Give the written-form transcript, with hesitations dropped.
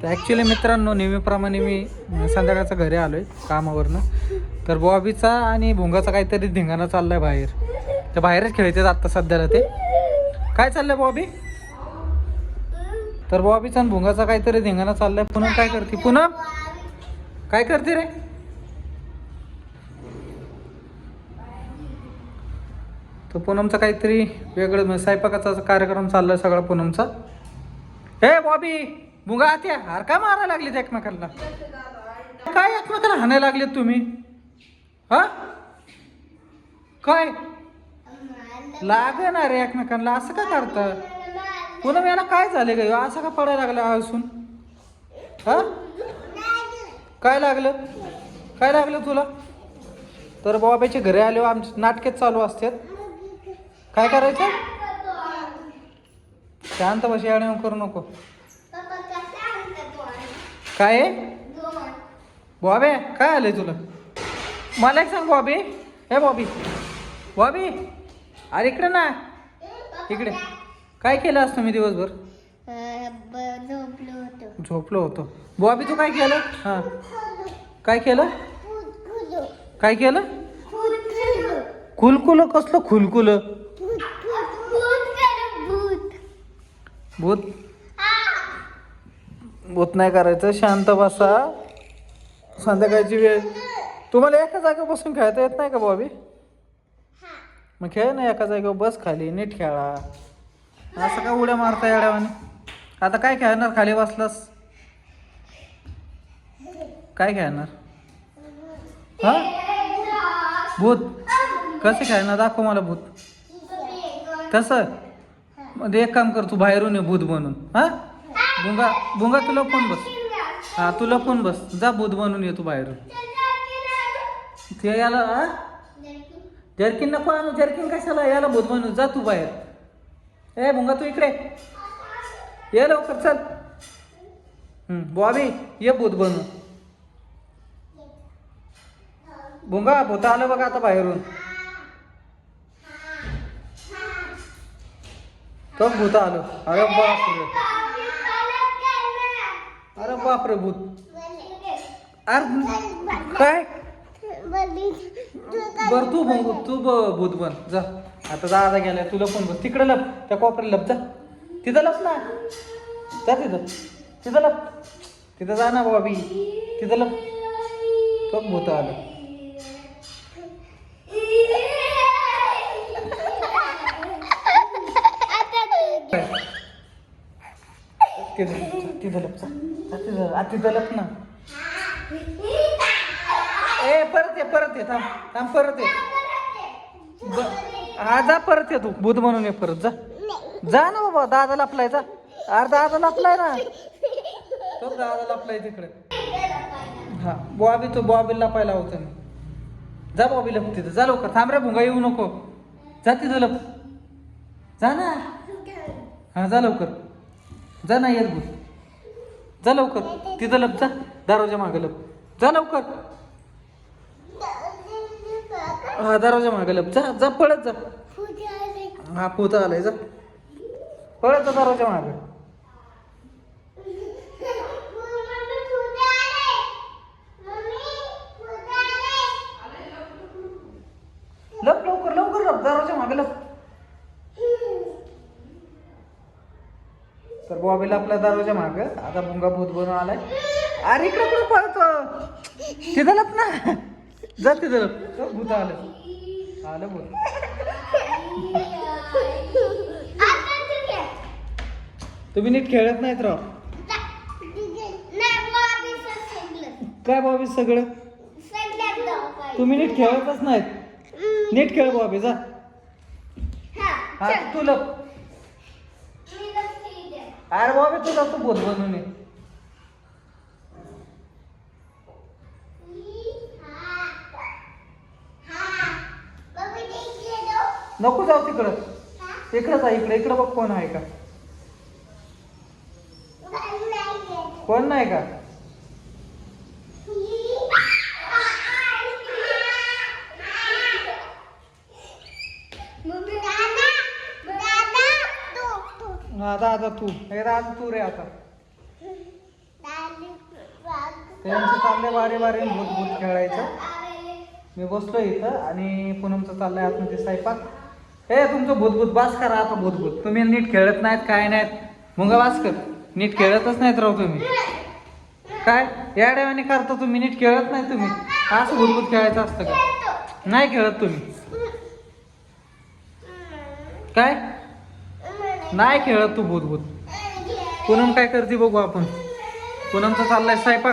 तर ॲक्च्युली मित्रांनो, नेहमीप्रमाणे मी संध्याकाळच्या घरी आलो आहे कामावरनं. तर बॉबीचा आणि भुंगाचा काहीतरी धिंगाणा चालला आहे बाहेर. तर बाहेरच खेळतात आत्ता सध्याला ते. काय चाललंय बॉबी? तर बॉबीचा आणि भुंगाचा काहीतरी धिंगाणा चाललाय. पूनम काय करते? पूनम काय करते रे? तर पूनमचा काहीतरी वेगळं स्वयंपाकाचा कार्यक्रम चाललाय सगळा पूनमचा. हे बॉबी, भुंगा आत्या, अरे काय मारायला लागलेत एकमेकांना? काय एकमेकांना हाणायला लागलेत तुम्ही? हा काय लागणार रे एकमेकांना? असं का करता? पूनम याला काय झाले ग? असं का पडायला लागलं असून? हा काय लागलं? काय लागलं तुला? तर बॉबीच्या घरी आले आमचे नाटकेच चालू असतात. काय करायचं? शांत बस, येणं करू नको. काय बॉबी काय आलंय तुला? मला एक सांग बॉबी. हे बॉबी, बॉबी अरे इकडे ना, इकडे. काय केलं असतं मी दिवसभर? झोपलो होतो. बॉबी तू काय केलं? हा काय केलं? काय केलं? खुलकुल? कसलं खुलकुल? भूत भूत नाही करायचं. शांत बसा. संध्याकाळची वेळ. तुम्हाला एका जागेवर बसून खेळता येत नाही का बॉबी? मग खेळ ना एका जागेवर, बस खाली, नीट खेळा. असं का उड्या मारता येड्यावाने? आता काय खेळणार खाली बसलास? काय खेळणार? हा भूत कसं खेळणार? दाखव मला भूत. तसं मग एक काम कर, तू बाहेरून ये भूत बनून. हा भुंगा, भुंगा तू लपून बस. हा तू लपून बस. जा भूत बनून ये तू बाहेरून. ते याला हा जर्किन नको आणू. जर्किन कशाला? याला भूत बनून जा तू बाहेर. ए भुंगा तू इकडे ये लवकर, चल. बॉबी ये भूत बनून. भुंगा भूत आलं बघा आता बाहेरून. तो भूत आलं. अरे बापरे, अरे बापरे भूत. अरे काय? बर तू भूत बन जा. आता दादा गेलाय, तू लपून बस. तिकडे लप, त्या कोपऱ्याला लप. जा तिथं लप ना. जा तिथं, तिथं लप. तिथं जा ना बॉबी, तिथं लप. तो भूत आलं. तिथं लप. तिथं लप ना. ए परत ये, परत ये. थांब थांब, परत ये. हा जा, परत ये. तू भूत म्हणून ये परत. जा जा ना बाबा. दादा लपलाय. जा. अरे दादा लपलाय ना. तो दादा लपलाय तिकडे. हा बॉबी, तो बॉबी लपायला होता मी. जा बॉबी लप तिथं. जा लवकर. थांब रे भुंगा, येऊ नको. जा तिथं लप. जा ना. हा जा लवकर. जा ना, येत भूत. जा लवकर तिथं लप. जा दरवाजा मागे लप. जा लवकर. हा दरवाजा मागे लप. जा जा, पळत जा. हा भूत आलाय. जा पळत जा दरवाजा मागे. लप लवकर, लवकर लप. दरवाजा मागे लप. तर बॉबीला आपला दरवाजा माग. आता भुंगा भूत बनून आलाय. अरे इकडे कुठे पळतो? तिथं लप ना. जा तिथं लप. भूत आलं. आलं भूत. तुम्ही नीट खेळत नाहीत राव. काय बॉबी सगळं? तुम्ही नीट खेळतच नाहीत. नीट खेळ बॉबी. जा हा तू लप. अरे बॉबी तुला तू भूत बनून ये. नको जाऊ तिकडं. इकडं जा. इकडे इकडं बघ कोण आहे का. कोण नाही का? हा दादा तू. हे दादा तू रे आता. त्यांचं चाललंय बारे बारे भूत भूत खेळायचं. मी बसलोय इथं आणि पूनमचं चाललंय आतमध्ये स्वयंपाक. हे तुमचं भूतभूत बास करा आता. भूतभूत तुम्ही नीट खेळत नाहीत काय नाहीत मुंगा बास कर. नीट खेळतच नाहीत राव तुम्ही. काय या डेवाने करता तुम्ही. नीट खेळत नाही तुम्ही. असं भूतभूत खेळायचं असतं का? नाही खेळत तुम्ही. काय नाही खेळत तू भूतभूत. पूनम काय करते बघू आपण. पूनमचा चाललाय स्वयंपाक.